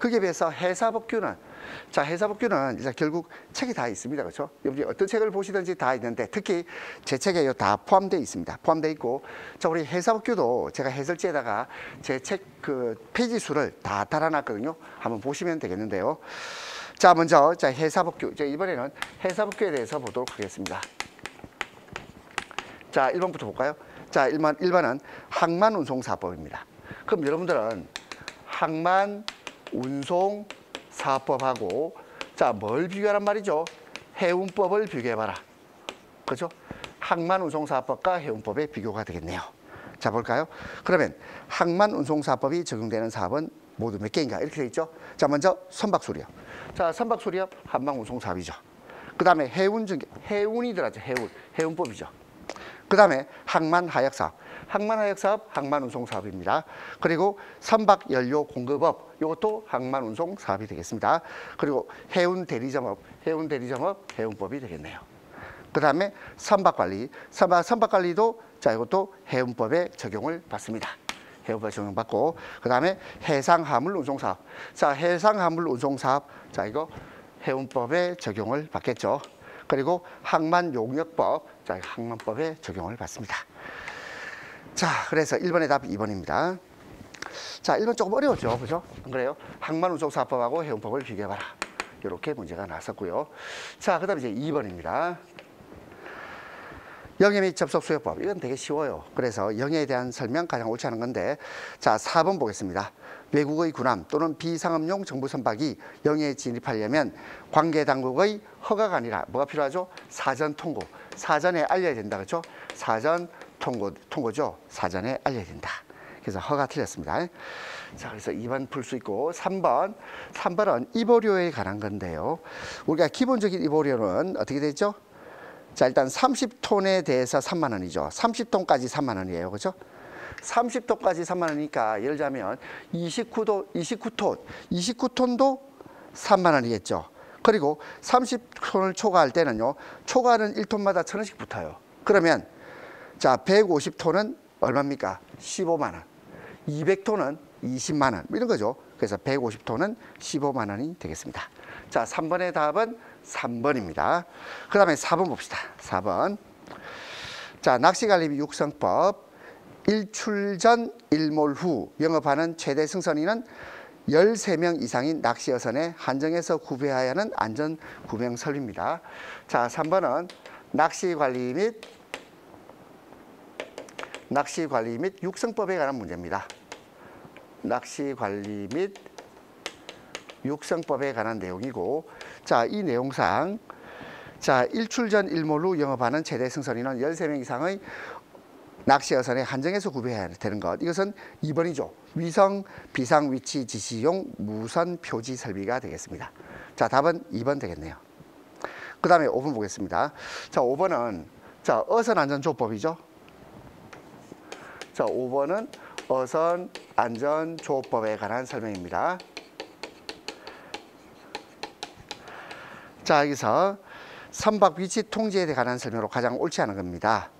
거기에 비해서 해사법규는, 자, 해사법규는 이제 결국 책이 다 있습니다. 그렇죠? 여기 어떤 책을 보시든지 다 있는데 특히 제 책에 다 포함되어 있습니다. 포함되어 있고, 자, 우리 해사법규도 제가 해설지에다가 제 책 그 페이지 수를 다 달아놨거든요. 한번 보시면 되겠는데요. 자, 먼저 자, 해사법규. 이제 이번에는 해사법규에 대해서 보도록 하겠습니다. 자, 1번부터 볼까요? 자, 1번은 항만운송사업법입니다. 그럼 여러분들은 항만운송사업법하고 자, 뭘 비교하란 말이죠? 해운법을 비교해봐라. 그렇죠? 항만운송사업법과 해운법의 비교가 되겠네요. 자, 볼까요? 그러면 항만운송사업법이 적용되는 사업은 모두 몇 개인가? 이렇게 되어 있죠? 자, 먼저 선박수리업. 자, 선박수리업 한방운송사업이죠. 그 다음에 해운이 들어가죠. 해운법이죠. 그 다음에 항만하역사업. 항만하역사업, 항만운송사업입니다. 그리고 선박연료 공급업, 이것도 항만운송사업이 되겠습니다. 그리고 해운대리점업, 해운법이 되겠네요. 그 다음에 선박관리, 선박관리도 자, 이것도 해운법에 적용을 받습니다. 해운법에 적용받고, 그 다음에 해상화물운송사업. 자, 해상화물운송사업, 자, 이거 해운법에 적용을 받겠죠. 그리고 항만용역법, 자, 항만법에 적용을 받습니다. 자, 그래서 1번의 답 2번입니다. 자, 1번 조금 어려웠죠. 그죠? 안 그래요? 항만운송사업법하고 해운법을 비교해봐라. 이렇게 문제가 나왔었고요. 자, 그 다음에 이제 2번입니다. 영해 및 접속 수역법. 이건 되게 쉬워요. 그래서 영해에 대한 설명 가장 옳지 않은 건데, 자, 4번 보겠습니다. 외국의 군함 또는 비상업용 정부 선박이 영해에 진입하려면 관계 당국의 허가가 아니라 뭐가 필요하죠? 사전 통고. 사전에 알려야 된다. 그렇죠? 사전 통고죠. 사전에 알려야 된다. 그래서 허가 틀렸습니다. 자, 그래서 2번 풀 수 있고, 3번은 입오료에 관한 건데요. 우리가 기본적인 입오료는 어떻게 되죠? 자, 일단 30톤에 대해서 3만 원이죠. 30톤까지 3만 원이에요. 그렇죠? 30톤까지 3만 원이니까 예를 들자면 29톤도 3만 원이겠죠. 그리고 30톤을 초과할 때는요. 초과는 1톤마다 1,000원씩 붙어요. 그러면 자, 150톤은 얼마입니까? 15만 원. 200톤은 20만 원. 이런 거죠. 그래서 150톤은 15만 원이 되겠습니다. 자, 3번의 답은 3번입니다. 그 다음에 4번 봅시다. 4번. 자, 낚시관리 및 육성법. 일출 전 1몰 후 영업하는 최대 승선인은 13명 이상인 낚시여선에 한정해서 구배해야 하는 안전구명 설비입니다. 자, 3번은 낚시관리 및 육성법에 관한 문제입니다. 낚시관리 및 육성법에 관한 내용이고, 자, 이 내용상 자, 일출 전 1몰 후 영업하는 최대 승선인은 13명 이상의 낚시여선에 한정해서 구배해야 되는 것. 이것은 2번이죠. 위성 비상 위치 지시용 무선 표지 설비가 되겠습니다. 자, 답은 2번 되겠네요. 그 다음에 5번 보겠습니다. 자, 5번은 자, 어선안전조업법이죠. 자, 5번은 어선안전조업법에 관한 설명입니다. 자, 여기서 선박 위치 통제에 관한 설명으로 가장 옳지 않은 겁니다.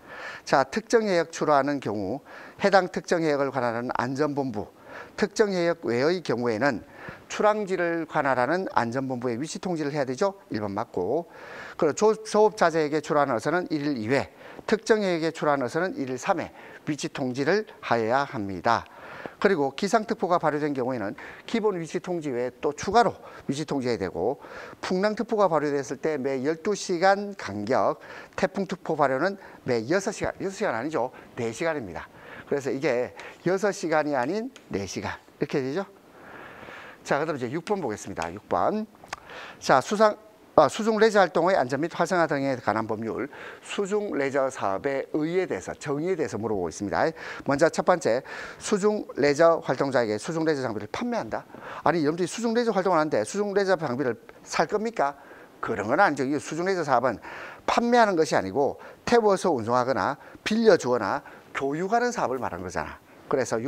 자, 특정 해역 출하하는 경우 해당 특정 해역을 관할하는 안전본부, 특정 해역 외의 경우에는 출항지를 관할하는 안전본부의 위치 통지를 해야 되죠. 1번 맞고, 그리고 조업자재에게 출하하는 어선은 1일 2회, 특정 해역에 출하하는 어선은 1일 3회 위치 통지를 하여야 합니다. 그리고 기상특보가 발효된 경우에는 기본 위치 통지 외에 또 추가로 위치 통지해야 되고, 풍랑특보가 발효됐을 때 매 12시간 간격, 태풍특보 발효는 매 6시간 아니죠. 4시간입니다. 그래서 이게 6시간이 아닌 4시간 이렇게 되죠. 자, 그 다음에 이제 6번 보겠습니다. 6번. 자, 수중 레저 활동의 안전 및 활성화 등에 관한 법률, 수중 레저 사업의 의의에 대해서, 정의에 대해서 물어보고 있습니다. 먼저 첫 번째, 수중 레저 활동자에게 수중 레저 장비를 판매한다. 아니, 여러분들이 수중 레저 활동을 하는데 수중 레저 장비를 살 겁니까? 그런 건 아니죠. 이 수중 레저 사업은 판매하는 것이 아니고 태워서 운송하거나 빌려주거나 교육하는 사업을 말하는 거잖아. 그래서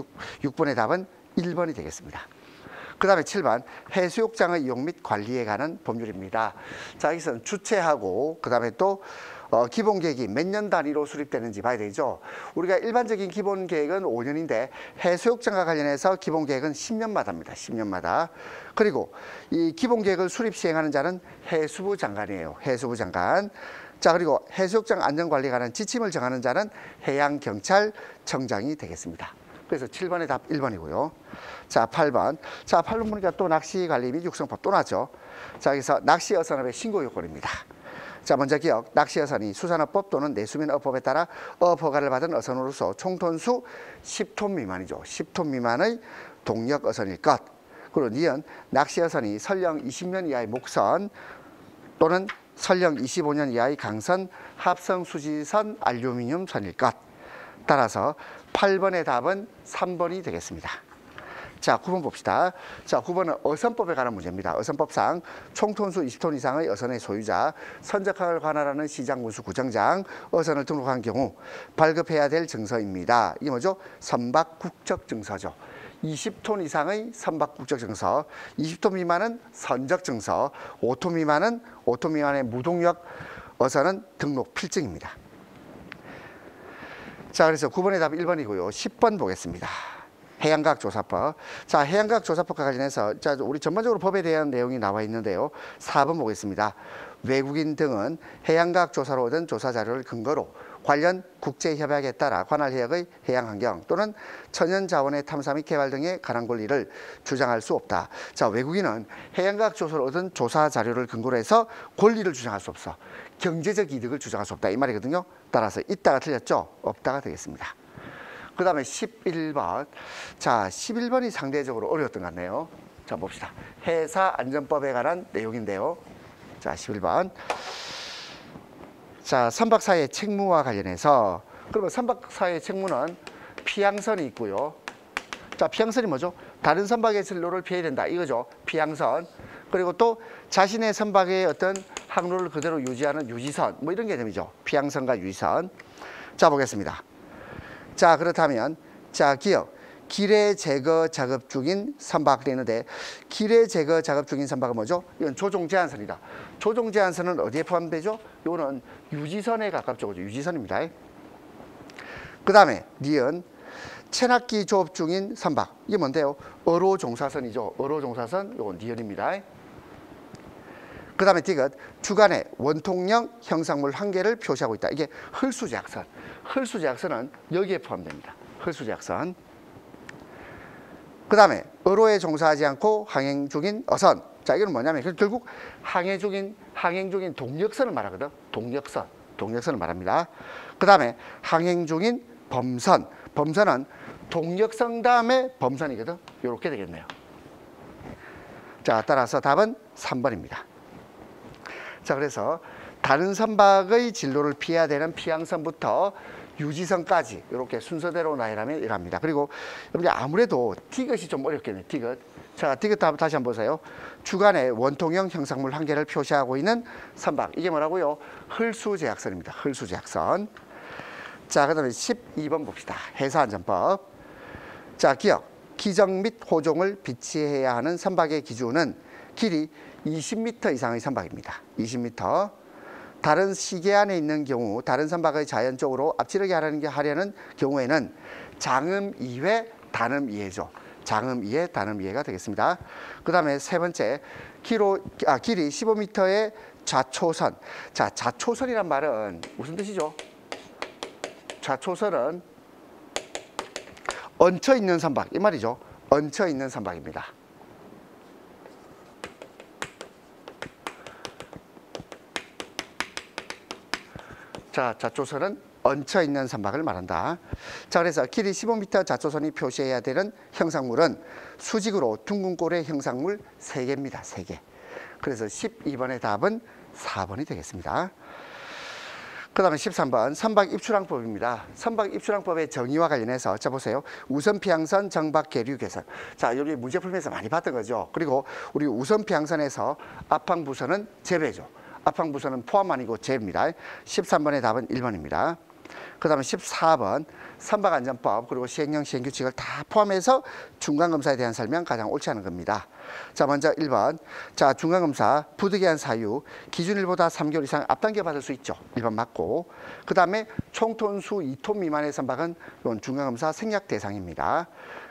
6번의 답은 1번이 되겠습니다. 그 다음에 7번, 해수욕장의 이용 및 관리에 관한 법률입니다. 자, 여기서는 주체하고, 그 다음에 또 기본 계획이 몇 년 단위로 수립되는지 봐야 되죠. 우리가 일반적인 기본 계획은 5년인데 해수욕장과 관련해서 기본 계획은 10년마다입니다. 10년마다. 그리고 이 기본 계획을 수립 시행하는 자는 해수부 장관이에요. 해수부 장관. 자, 그리고 해수욕장 안전관리에 관한 지침을 정하는 자는 해양경찰청장이 되겠습니다. 그래서 7번의 답 1번이고요. 자, 8번. 자, 8번 보니까 또 낚시관리 및 육성법 또 나왔죠. 자, 여기서 낚시어선업의 신고 요건입니다. 자, 먼저 기억. 낚시어선이 수산업법 또는 내수면업법에 따라 어업허가를 받은 어선으로서 총톤수 10톤 미만이죠. 10톤 미만의 동력어선일 것. 그리고 니은 낚시어선이 설령 20년 이하의 목선 또는 설령 25년 이하의 강선, 합성 수지선, 알루미늄 선일 것. 따라서 8번의 답은 3번이 되겠습니다. 자, 9번 봅시다. 자, 9번은 어선법에 관한 문제입니다. 어선법상 총톤수 20톤 이상의 어선의 소유자, 선적항을 관할하는 시장군수 구청장, 어선을 등록한 경우 발급해야 될 증서입니다. 이게 뭐죠? 선박국적증서죠. 20톤 이상의 선박국적증서, 20톤 미만은 선적증서, 5톤 미만의 무동력 어선은 등록 필증입니다. 자, 그래서 9번의 답 1번이고요. 10번 보겠습니다. 해양과학조사법. 자, 해양과학조사법과 관련해서 자, 우리 전반적으로 법에 대한 내용이 나와 있는데요. 4번 보겠습니다. 외국인 등은 해양과학조사로 얻은 조사자료를 근거로 관련 국제협약에 따라 관할 해역의 해양환경 또는 천연자원의 탐사 및 개발 등에 관한 권리를 주장할 수 없다. 자, 외국인은 해양과학 조사를 얻은 조사 자료를 근거로 해서 권리를 주장할 수 없어. 경제적 이득을 주장할 수 없다. 이 말이거든요. 따라서 있다가 틀렸죠? 없다가 되겠습니다. 그 다음에 11번. 자, 11번이 상대적으로 어려웠던 것 같네요. 자, 봅시다. 해사안전법에 관한 내용인데요. 자, 11번. 자, 선박사의 책무와 관련해서, 그러면 선박사의 책무는 피항선이 있고요. 자, 피항선이 뭐죠? 다른 선박의 진로를 피해야 된다. 이거죠. 피항선. 그리고 또 자신의 선박의 어떤 항로를 그대로 유지하는 유지선. 뭐 이런 개념이죠. 피항선과 유지선. 자, 보겠습니다. 자, 그렇다면, 자, 기억. 기뢰 제거 작업 중인 선박 되는데, 기뢰 제거 작업 중인 선박은 뭐죠? 이건 조종 제한선이다. 조종 제한선은 어디에 포함되죠? 이거는 유지선에 가깝죠. 유지선입니다. 그 다음에 니은 체납기 조업 중인 선박. 이게 뭔데요? 어로종사선이죠. 어로종사선, 이건 니은입니다. 그 다음에 디귿 주간에 원통형 형상물 한 개를 표시하고 있다. 이게 흘수제약선. 흘수제약선은 여기에 포함됩니다. 흘수제약선. 그 다음에 어로에 종사하지 않고 항행 중인 어선. 자, 이건 뭐냐면 결국 항행 중인 동력선을 말하거든. 동력선을 말합니다. 그 다음에 항행 중인 범선. 범선은 동력선 다음에 범선이거든. 이렇게 되겠네요. 자, 따라서 답은 3번입니다. 자, 그래서 다른 선박의 진로를 피해야 되는 피항선부터 유지선까지 이렇게 순서대로 나열하면 이랍니다. 그리고 여러분들 아무래도 디귿이 좀 어렵겠네요. 디귿. 자, 디귿 다시 한번 보세요. 주간에 원통형 형상물 한 개를 표시하고 있는 선박. 이게 뭐라고요? 흘수제약선입니다. 흘수제약선. 자, 그 다음에 12번 봅시다. 해사안전법. 자, 기억. 기정 및 호종을 비치해야 하는 선박의 기준은 길이 20m 이상의 선박입니다. 20m. 다른 시계 안에 있는 경우 다른 선박의 자연적으로 앞지르게 하려는 경우에는 장음 2회, 단음 2회죠. 장음 2회, 단음 2회가 되겠습니다. 그 다음에 세 번째, 길이 15m의 좌초선. 자, 좌초선이란 말은 무슨 뜻이죠? 좌초선은 얹혀 있는 선박, 이 말이죠. 얹혀 있는 선박입니다. 자, 좌초선은 얹혀 있는 선박을 말한다. 자, 그래서 길이 15m 좌초선이 표시해야 되는 형상물은 수직으로 둥근꼴의 형상물 3개입니다. 3개. 그래서 12번의 답은 4번이 되겠습니다. 그 다음에 13번 선박 입출항법입니다. 선박 입출항법의 정의와 관련해서 자, 보세요. 우선 피항선, 정박 계류 개선. 자, 여기 문제 풀면서 많이 봤던 거죠. 그리고 우리 우선 피항선에서 앞항부선은 제배죠. 앞항부선은 포함 아니고 제입니다. 13번의 답은 1번입니다. 그 다음에 14번 선박안전법 그리고 시행령 시행규칙을 다 포함해서 중간검사에 대한 설명 가장 옳지 않은 겁니다. 자, 먼저 1번. 자, 중간검사 부득이한 사유 기준일보다 3개월 이상 앞당겨 받을 수 있죠. 1번 맞고. 그 다음에 총톤수 2톤 미만의 선박은 이건 중간검사 생략 대상입니다.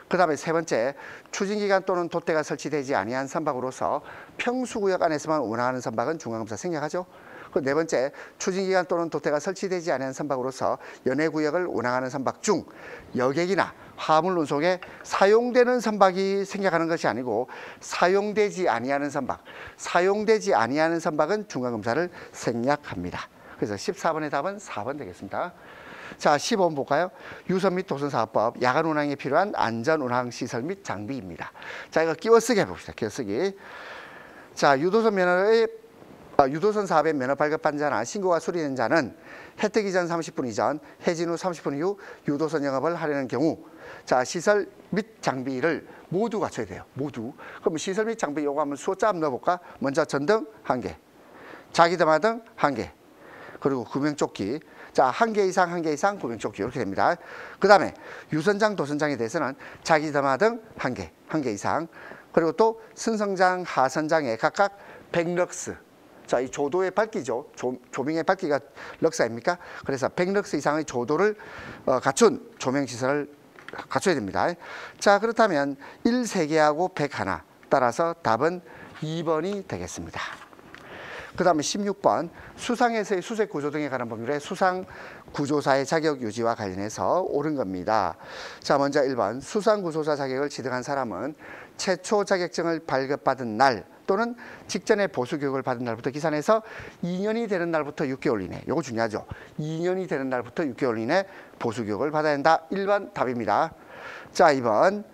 그 다음에 세 번째, 추진기간 또는 돛대가 설치되지 아니한 선박으로서 평수구역 안에서만 운항하는 선박은 중간검사 생략하죠. 그 네 번째, 추진기간 또는 돛대가 설치되지 아니한 선박으로서 연해구역을 운항하는 선박 중 여객이나 화물 운송에 사용되는 선박이 생략하는 것이 아니고 사용되지 아니하는 선박은 중간검사를 생략합니다. 그래서 14번의 답은 4번 되겠습니다. 자, 15번 볼까요? 유선 및 도선사업법, 야간 운항에 필요한 안전 운항 시설 및 장비입니다. 자, 이거 끼워쓰기 해봅시다. 끼워쓰기. 자, 유도선 사업의 면허 발급한 자나 신고가 수리된 자는 혜택 이전 30분 이전, 해진 후 30분 이후 유도선 영업을 하려는 경우, 자, 시설 및 장비를 모두 갖춰야 돼요. 모두. 그럼 시설 및 장비 요구하면 숫자 한번 넣어볼까? 먼저 전등 1개, 자기드마등 1개, 그리고 구명조끼. 자, 1개 이상 구명조끼 이렇게 됩니다. 그 다음에 유선장, 도선장에 대해서는 자기드마등 1개 이상, 그리고 또 승선장, 하선장에 각각 100럭스. 자, 이 조도의 밝기죠. 조명의 밝기가 럭스 아닙니까? 그래서 100럭스 이상의 조도를 갖춘 조명시설을 갖춰야 됩니다. 자, 그렇다면 1, 3개하고 101. 따라서 답은 2번이 되겠습니다. 그 다음에 16번, 수상에서의 수색 구조 등에 관한 법률에 수상 구조사의 자격 유지와 관련해서 옳은 겁니다. 자, 먼저 1번, 수상 구조사 자격을 취득한 사람은 최초 자격증을 발급받은 날 또는 직전에 보수교육을 받은 날부터 기산해서 2년이 되는 날부터 6개월 이내, 이거 중요하죠. 2년이 되는 날부터 6개월 이내 보수교육을 받아야 한다. 1번 답입니다. 자, 2번.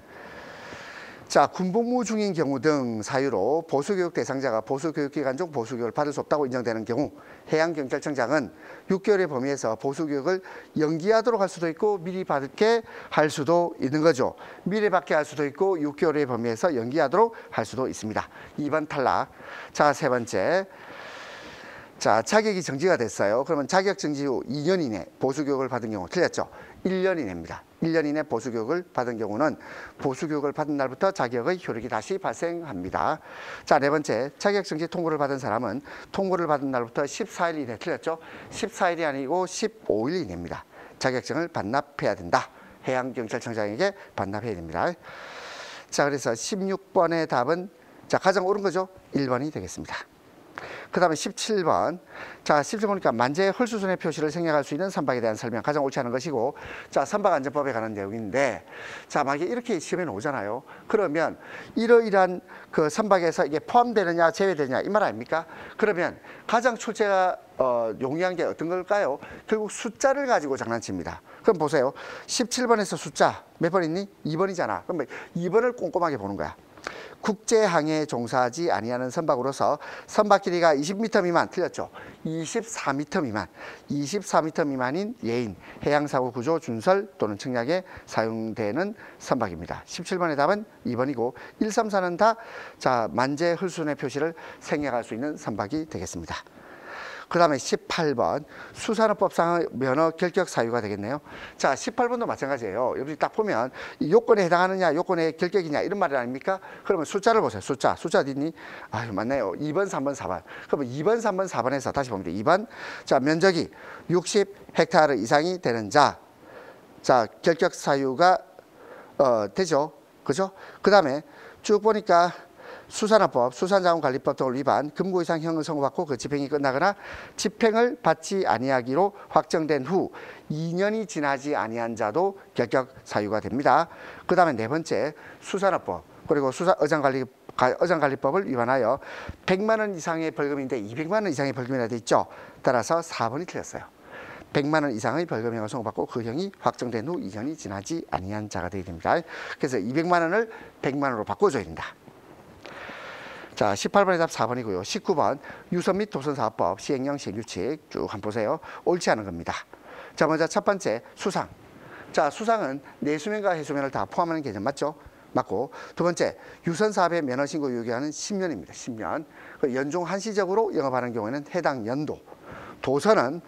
자, 군복무 중인 경우 등 사유로 보수교육 대상자가 보수교육기간 중 보수교육을 받을 수 없다고 인정되는 경우 해양경찰청장은 6개월의 범위에서 보수교육을 연기하도록 할 수도 있고 미리 받게 할 수도 있는 거죠. 미리 받게 할 수도 있고 6개월의 범위에서 연기하도록 할 수도 있습니다. 2번 탈락. 자, 세 번째. 자, 자격이 정지가 됐어요. 그러면 자격 정지 후 2년 이내 보수교육을 받은 경우 틀렸죠. 1년 이내입니다. 1년 이내 보수교육을 받은 경우는 보수교육을 받은 날부터 자격의 효력이 다시 발생합니다. 자, 네 번째, 자격정지 통보를 받은 사람은 통보를 받은 날부터 14일 이내 틀렸죠. 14일이 아니고 15일 이내입니다. 자격증을 반납해야 된다. 해양경찰청장에게 반납해야 됩니다. 자, 그래서 16번의 답은 자, 가장 옳은 거죠. 1번이 되겠습니다. 그 다음에 17번. 자, 17번 보니까 만재의 헐수선의 표시를 생략할 수 있는 선박에 대한 설명 가장 옳지 않은 것이고, 자, 선박안전법에 관한 내용인데, 자, 만약에 이렇게 시험에 나오잖아요. 그러면 이러이러한 그 선박에서 이게 포함되느냐 제외되느냐 이 말 아닙니까? 그러면 가장 출제가 용이한 게 어떤 걸까요? 결국 숫자를 가지고 장난칩니다. 그럼 보세요. 17번에서 숫자 몇 번 있니? 2번이잖아. 그럼 2번을 꼼꼼하게 보는 거야. 국제항해에 종사하지 아니하는 선박으로서 선박 길이가 20m 미만 틀렸죠. 24m 미만, 24m 미만인 예인, 해양사고 구조 준설 또는 청약에 사용되는 선박입니다. 17번의 답은 2번이고 1, 3, 4는 다 자, 만재 헐순의 표시를 생략할 수 있는 선박이 되겠습니다. 그 다음에 18번 수산업법상 면허 결격 사유가 되겠네요. 자, 18번도 마찬가지예요. 여러분이 딱 보면 이 요건에 해당하느냐 요건에 결격이냐 이런 말이 아닙니까? 그러면 숫자를 보세요. 숫자 어디 있니? 아유, 맞네요. 2번, 3번, 4번. 그러면 2번, 3번, 4번에서 다시 보면 돼. 2번. 자, 면적이 60헥타르 이상이 되는 자. 자, 결격 사유가 되죠. 그죠? 그 다음에 쭉 보니까 수산업법, 수산자원관리법 등을 위반, 금고 이상 형을 선고받고 그 집행이 끝나거나 집행을 받지 아니하기로 확정된 후 2년이 지나지 아니한 자도 결격 사유가 됩니다. 그 다음에 네 번째, 수산업법 그리고 어장관리법을 위반하여 100만 원 이상의 벌금인데 200만 원 이상의 벌금이라 돼 있죠. 따라서 4번이 틀렸어요. 100만 원 이상의 벌금형을 선고받고 그 형이 확정된 후 2년이 지나지 아니한 자가 되게 됩니다. 그래서 200만 원을 100만 원으로 바꿔줘야 된다. 자, 18번의 답 4번이고요. 19번 유선 및 도선사업법 시행령 시행규칙 쭉 한번 보세요. 옳지 않은 겁니다. 자, 먼저 첫 번째 수상. 자, 수상은 내수면과 해수면을 다 포함하는 개념 맞죠? 맞고, 두 번째 유선사업의 면허신고 유효기간은 10년입니다. 10년. 연중 한시적으로 영업하는 경우에는 해당 연도. 도선은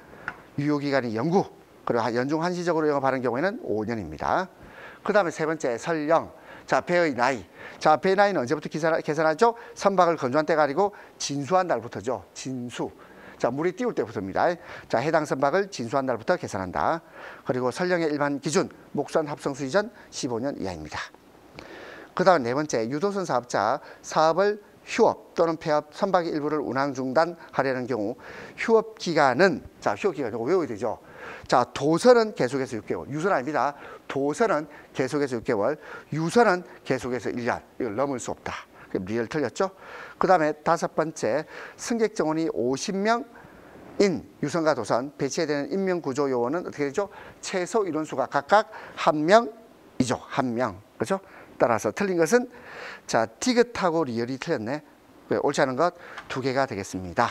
유효기간이 영구. 그리고 연중 한시적으로 영업하는 경우에는 5년입니다. 그 다음에 세 번째 설령. 자, 배의 나이. 자, 배의 나이는 언제부터 계산하죠? 선박을 건조한 때가 아니고 진수한 날부터죠. 진수. 자, 물이 띄울 때부터입니다. 자, 해당 선박을 진수한 날부터 계산한다. 그리고 설령의 일반 기준, 목선 합성수 이전 15년 이하입니다. 그 다음 네 번째, 유도선 사업자 사업을 휴업 또는 폐업, 선박의 일부를 운항 중단하려는 경우 휴업 기간은, 자, 휴업 기간 이거 외워야 되죠. 자, 도선은 계속해서 6개월, 유선 아닙니다. 도선은 계속해서 6개월, 유선은 계속해서 1년. 이걸 넘을 수 없다. 리얼 틀렸죠? 그 다음에 다섯 번째, 승객 정원이 50명인 유선과 도선, 배치해야 되는 인명구조 요원은 어떻게 되죠? 최소 인원수가 각각 1명이죠. 1명. 그렇죠? 따라서 틀린 것은, 자, 디귿하고 리얼이 틀렸네. 옳지 않은 것 두 개가 되겠습니다.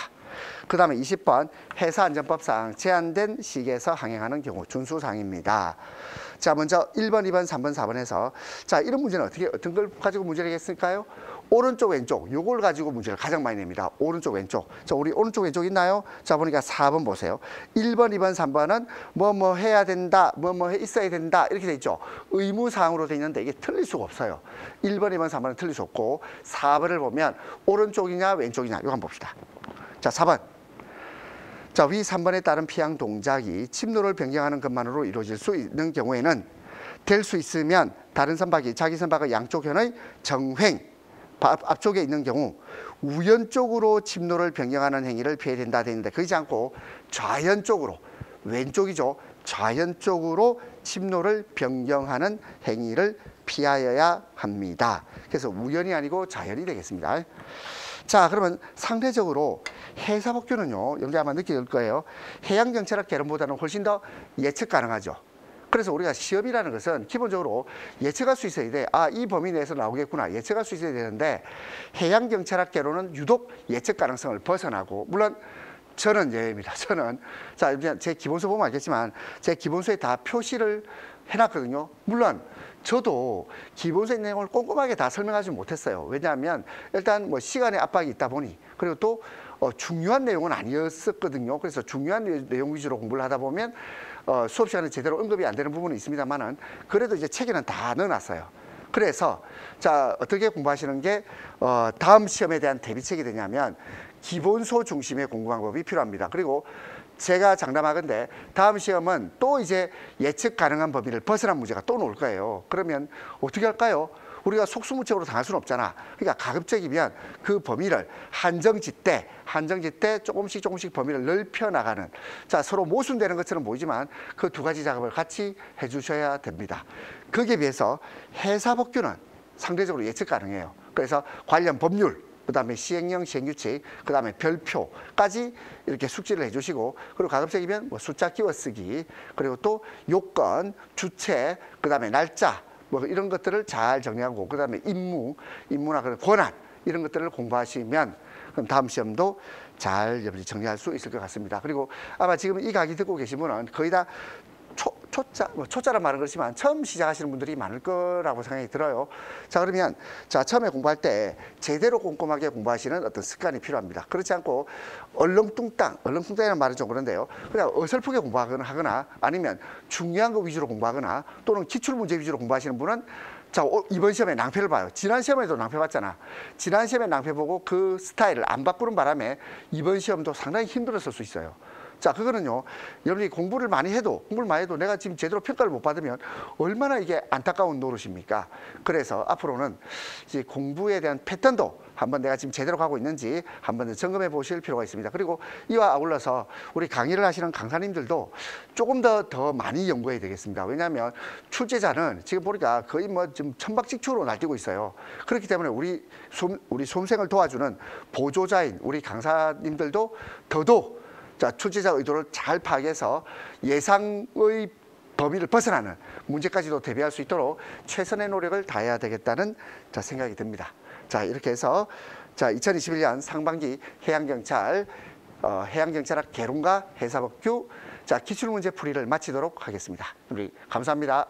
그 다음에 20번, 회사안전법상 제한된 시기에서 항행하는 경우 준수사항입니다. 자, 먼저 1번, 2번, 3번, 4번에서, 자, 이런 문제는 어떤 걸 가지고 문제를 내겠을까요? 오른쪽, 왼쪽, 요걸 가지고 문제를 가장 많이 냅니다. 오른쪽, 왼쪽. 자, 우리 오른쪽, 왼쪽 있나요? 자, 보니까 4번 보세요. 1번, 2번, 3번은 뭐 해야 된다, 뭐 해 있어야 된다, 이렇게 돼 있죠. 의무사항으로 돼 있는데 이게 틀릴 수가 없어요. 1번, 2번, 3번은 틀릴 수 없고, 4번을 보면 오른쪽이냐, 왼쪽이냐, 이거 한번 봅시다. 자, 4번. 자, 위 3번에 따른 피항 동작이 침로를 변경하는 것만으로 이루어질 수 있는 경우에는 될 수 있으면 다른 선박이 자기 선박의 양쪽 현의 정횡, 앞쪽에 있는 경우 우연쪽으로 침로를 변경하는 행위를 피해야 된다 되는데, 그러지 않고 좌연쪽으로, 왼쪽이죠. 좌연쪽으로 침로를 변경하는 행위를 피하여야 합니다. 그래서 우연이 아니고 좌연이 되겠습니다. 자, 그러면 상대적으로 해사법규는요, 여러분들 아마 느낄 거예요. 해양경찰학 개론보다는 훨씬 더 예측 가능하죠. 그래서 우리가 시험이라는 것은 기본적으로 예측할 수 있어야 돼. 아, 이 범위 내에서 나오겠구나. 예측할 수 있어야 되는데, 해양경찰학 개론은 유독 예측 가능성을 벗어나고, 물론 저는 예입니다. 저는, 자, 제 기본서 보면 알겠지만 제 기본서에 다 표시를 해놨거든요. 물론 저도 기본서의 내용을 꼼꼼하게 다 설명하지 못했어요. 왜냐하면 일단 뭐 시간의 압박이 있다 보니, 그리고 또 중요한 내용은 아니었었거든요. 그래서 중요한 내용 위주로 공부를 하다 보면 수업 시간에 제대로 언급이 안 되는 부분은 있습니다만은, 그래도 이제 책에는 다 넣어놨어요. 그래서 자, 어떻게 공부하시는 게 다음 시험에 대한 대비책이 되냐면 기본서 중심의 공부 방법이 필요합니다. 그리고 제가 장담하건대 다음 시험은 또 이제 예측 가능한 범위를 벗어난 문제가 또 나올 거예요. 그러면 어떻게 할까요? 우리가 속수무책으로 당할 수는 없잖아. 그러니까 가급적이면 그 범위를 한정짓되 조금씩 범위를 넓혀 나가는, 자, 서로 모순되는 것처럼 보이지만 그 두 가지 작업을 같이 해주셔야 됩니다. 거기에 비해서 해사법규는 상대적으로 예측 가능해요. 그래서 관련 법률, 그 다음에 시행령, 시행규칙, 그 다음에 별표까지 이렇게 숙지를 해주시고, 그리고 가급적이면 뭐 숫자 끼워쓰기, 그리고 또 요건, 주체, 그 다음에 날짜, 뭐 이런 것들을 잘 정리하고, 그 다음에 임무나 그런 권한, 이런 것들을 공부하시면 그럼 다음 시험도 잘 정리할 수 있을 것 같습니다. 그리고 아마 지금 이 강의 듣고 계신 분은 거의 다 초짜란 말은 그렇지만 처음 시작하시는 분들이 많을 거라고 생각이 들어요. 자, 그러면 자, 처음에 공부할 때 제대로 꼼꼼하게 공부하시는 어떤 습관이 필요합니다. 그렇지 않고 얼렁뚱땅이라는 말은 좀 그런데요. 그냥 어설프게 공부하거나 아니면 중요한 거 위주로 공부하거나 또는 기출문제 위주로 공부하시는 분은, 자, 이번 시험에 낭패를 봐요. 지난 시험에도 낭패 봤잖아. 지난 시험에 낭패 보고 그 스타일을 안 바꾸는 바람에 이번 시험도 상당히 힘들었을 수 있어요. 자, 그거는요, 여러분이 공부를 많이 해도 내가 지금 제대로 평가를 못 받으면 얼마나 이게 안타까운 노릇입니까? 그래서 앞으로는 이제 공부에 대한 패턴도 한번 내가 지금 제대로 가고 있는지 한번 점검해 보실 필요가 있습니다. 그리고 이와 아울러서 우리 강의를 하시는 강사님들도 조금 더 많이 연구해야 되겠습니다. 왜냐하면 출제자는 지금 보니까 거의 뭐 좀 천박직추로 날뛰고 있어요. 그렇기 때문에 우리 수험생을 도와주는 보조자인 우리 강사님들도 더더욱, 자, 출제자 의도를 잘 파악해서 예상의 범위를 벗어나는 문제까지도 대비할 수 있도록 최선의 노력을 다해야 되겠다는 생각이 듭니다. 자, 이렇게 해서 자, 2021년 상반기 해양경찰학 개론과 해사법규 기출문제 풀이를 마치도록 하겠습니다. 우리 감사합니다.